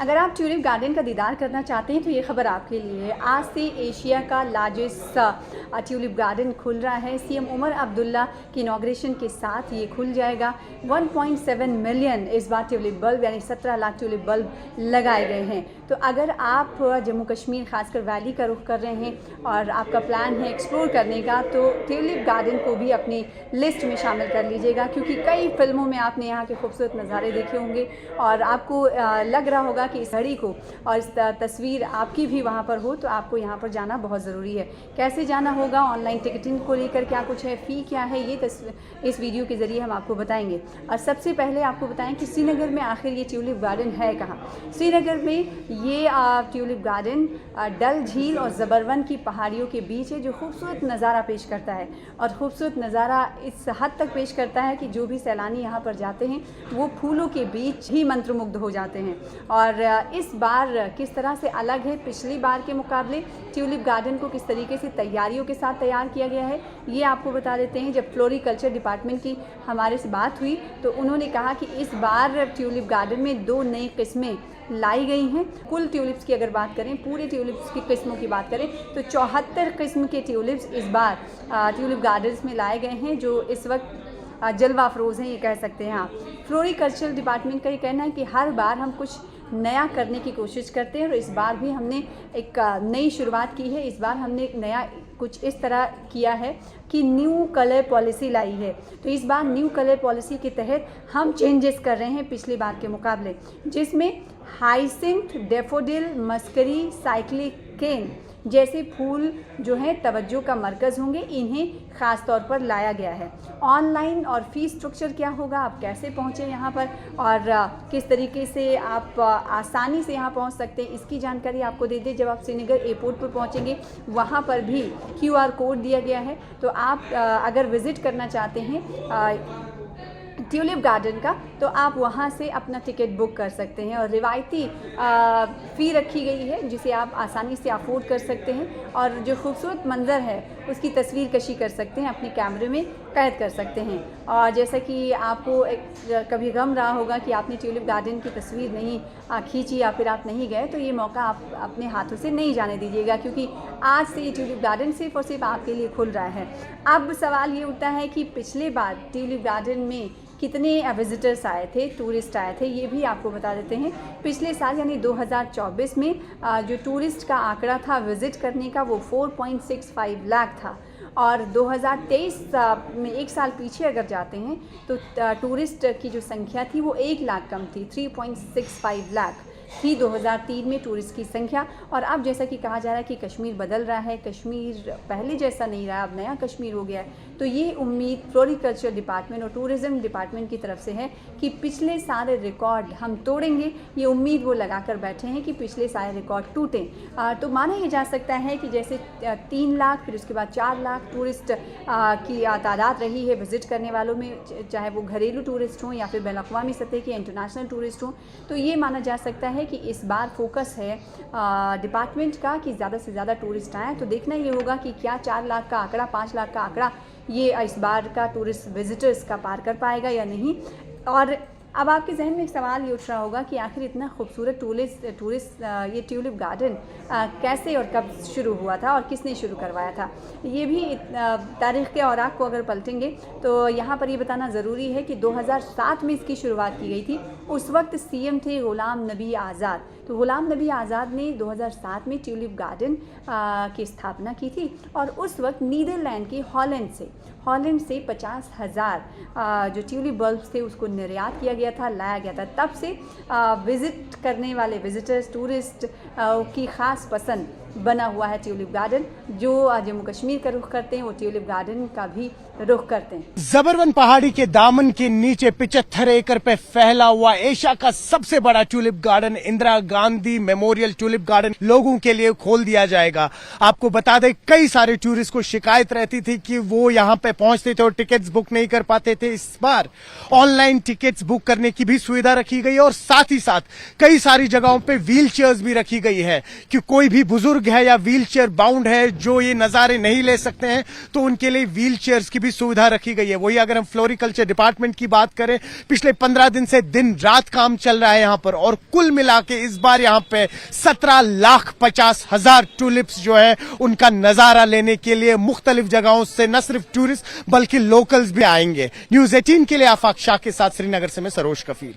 अगर आप tulip garden का दीदार करना चाहते हैं तो ये खबर आपके लिए है। आज से एशिया का लार्जेस्ट ट्यूलिप गार्डन खुल रहा है। सीएम उमर अब्दुल्ला की इनॉग्रेशन के साथ ये खुल जाएगा। 1.7 मिलियन इस बार ट्यूलिप बल्ब यानी 17 लाख ट्यूलिप बल्ब लगाए गए हैं। तो अगर आप जम्मू कश्मीर खासकर वैली का रुख कर रहे हैं और आपका प्लान है एक्सप्लोर करने का, तो ट्यूलिप गार्डन को भी अपनी लिस्ट में शामिल कर लीजिएगा, क्योंकि कई फिल्मों में आपने यहाँ के खूबसूरत नज़ारे देखे होंगे और आपको लग रहा होगा कि इस घड़ी को और इस तस्वीर आपकी भी वहाँ पर हो, तो आपको यहाँ पर जाना बहुत ज़रूरी है। कैसे जाना होगा, ऑनलाइन टिकटिंग को लेकर क्या कुछ है, फ़ी क्या है, ये इस वीडियो के ज़रिए हम आपको बताएंगे। और सबसे पहले आपको बताएं कि श्रीनगर में आखिर ये ट्यूलिप गार्डन है कहाँ। श्रीनगर में ये ट्यूलिप गार्डन डल झील और ज़बरवन की पहाड़ियों के बीच है, जो खूबसूरत नज़ारा पेश करता है। और ख़ूबसूरत नज़ारा इस हद तक पेश करता है कि जो भी सैलानी यहाँ पर जाते हैं वो फूलों के बीच ही मंत्रमुग्ध हो जाते हैं। और इस बार किस तरह से अलग है पिछली बार के मुकाबले, ट्यूलिप गार्डन को किस तरीके से तैयारियों के साथ तैयार किया गया है, ये आपको बता देते हैं। जब फ्लोरिकल्चर डिपार्टमेंट की हमारे से बात हुई तो उन्होंने कहा कि इस बार ट्यूलिप गार्डन में 2 नई किस्में लाई गई हैं। कुल ट्यूलिप्स की अगर बात करें, पूरे ट्यूलिप्स की किस्मों की बात करें, तो 74 किस्म के ट्यूलिप्स इस बार ट्यूलिप गार्डन्स में लाए गए हैं, जो इस वक्त जलवा अफरोज़ हैं, ये कह सकते हैं आप। फ्लोरिकल्चर डिपार्टमेंट का ये कहना है कि हर बार हम कुछ नया करने की कोशिश करते हैं और इस बार भी हमने एक नई शुरुआत की है। इस बार हमने एक नया कुछ इस तरह किया है कि न्यू कलर पॉलिसी लाई है। तो इस बार न्यू कलर पॉलिसी के तहत हम चेंजेस कर रहे हैं पिछली बार के मुकाबले, जिसमें हाइसिंथ, डेफोडिल, मस्करी, साइक्लिकेन जैसे फूल जो हैं तवज्जो का मरकज़ होंगे, इन्हें ख़ास तौर पर लाया गया है। ऑनलाइन और फ़ीस स्ट्रक्चर क्या होगा, आप कैसे पहुँचें यहाँ पर और किस तरीके से आप आसानी से यहाँ पहुँच सकते हैं, इसकी जानकारी आपको दे दें। जब आप श्रीनगर एयरपोर्ट पर पहुँचेंगे वहाँ पर भी QR कोड दिया गया है। तो आप अगर विज़िट करना चाहते हैं ट्यूलिप गार्डन का, तो आप वहाँ से अपना टिकट बुक कर सकते हैं। और रिवायती फ़ी रखी गई है जिसे आप आसानी से अफोर्ड कर सकते हैं और जो खूबसूरत मंज़र है उसकी तस्वीर कशी कर सकते हैं, अपने कैमरे में कैद कर सकते हैं। और जैसा कि आपको कभी गम रहा होगा कि आपने ट्यूलिप गार्डन की तस्वीर नहीं खींची या फिर आप नहीं गए, तो ये मौका आप अपने हाथों से नहीं जाने दीजिएगा, क्योंकि आज से ये ट्यूलिप गार्डन सिर्फ़ और सिर्फ आपके लिए खुल रहा है। अब सवाल ये उठता है कि पिछले बार ट्यूलिप गार्डन में कितने विज़िटर्स आए थे, टूरिस्ट आए थे, ये भी आपको बता देते हैं। पिछले साल यानी 2024 में जो टूरिस्ट का आंकड़ा था विज़िट करने का, वो 4.65 लाख था। और 2023 में एक साल पीछे अगर जाते हैं तो टूरिस्ट की जो संख्या थी वो 1 लाख कम थी, 3.65 लाख थी 2003 में टूरिस्ट की संख्या। और अब जैसा कि कहा जा रहा है कि कश्मीर बदल रहा है, कश्मीर पहले जैसा नहीं रहा, अब नया कश्मीर हो गया है। तो ये उम्मीद फ्लोरिकल्चर डिपार्टमेंट और टूरिज़्म डिपार्टमेंट की तरफ से है कि पिछले सारे रिकॉर्ड हम तोड़ेंगे। ये उम्मीद वो लगा कर बैठे हैं कि पिछले सारे रिकॉर्ड टूटें। तो माना ये जा सकता है कि जैसे 3 लाख, फिर उसके बाद 4 लाख टूरिस्ट की तादाद रही है विज़िट करने वालों में, चाहे वो घरेलू टूरिस्ट हों या फिर बैनुल-अक़वामी सतह के इंटरनेशनल टूरिस्ट हों। तो ये माना जा सकता है कि इस बार फोकस है डिपार्टमेंट का कि ज़्यादा से ज़्यादा टूरिस्ट आएँ। तो देखना ये होगा कि क्या 4 लाख का आंकड़ा, 5 लाख का आंकड़ा ये इस बार का टूरिस्ट विजिटर्स का पार कर पाएगा या नहीं। और अब आपके जहन में एक सवाल ये उठ रहा होगा कि आखिर इतना खूबसूरत टूरिस्ट ये ट्यूलिप गार्डन कैसे और कब शुरू हुआ था और किसने शुरू करवाया था। ये भी तारीख़ के औराक को अगर पलटेंगे तो यहाँ पर ये बताना ज़रूरी है कि 2007 में इसकी शुरुआत की गई थी। उस वक्त सीएम थे ग़ुलाम नबी आज़ाद। तो ग़ुलाम नबी आज़ाद ने 2007 में ट्यूलिप गार्डन की स्थापना की थी और उस वक्त नीदरलैंड के हॉलैंड से 50,000 जो ट्यूलिप बल्ब्स थे उसको निर्यात किया गया था, लाया गया था। तब से विज़िट करने वाले विज़िटर्स, टूरिस्ट की ख़ास पसंद बना हुआ है ट्यूलिप गार्डन। जो जम्मू कश्मीर का रुख करते हैं वो ट्यूलिप गार्डन का भी रुख करते हैं। ज़बरवन पहाड़ी के दामन के नीचे 75 एकड़ पे फैला हुआ एशिया का सबसे बड़ा tulip garden, Indira Gandhi memorial tulip garden, लोगों के लिए खोल दिया जाएगा। आपको बता दें, कई सारे टूरिस्ट को शिकायत रहती थी कि वो यहाँ पे पहुंचते थे और टिकट्स बुक नहीं कर पाते थे। इस बार ऑनलाइन टिकट्स बुक करने की भी सुविधा रखी गई और साथ ही साथ कई सारी जगहों पे व्हील चेयर्स भी रखी गई है कि कोई भी बुजुर्ग बुजुर्ग है या व्हील चेयर बाउंड है जो ये नजारे नहीं ले सकते हैं तो उनके लिए व्हील चेयर्स की भी सुविधा रखी गई है। वही अगर हम फ्लोरिकल्चर डिपार्टमेंट की बात करें, पिछले 15 दिन से दिन रात काम चल रहा है यहां पर और कुल मिला के इस बार यहां पे 17,50,000 टूलिप्स जो है उनका नजारा लेने के लिए मुख्तलिफ जगहों से न सिर्फ टूरिस्ट बल्कि लोकल्स भी आएंगे। न्यूज़ 18 के लिए आफाक शाह के साथ श्रीनगर से मैं सरोज कफील।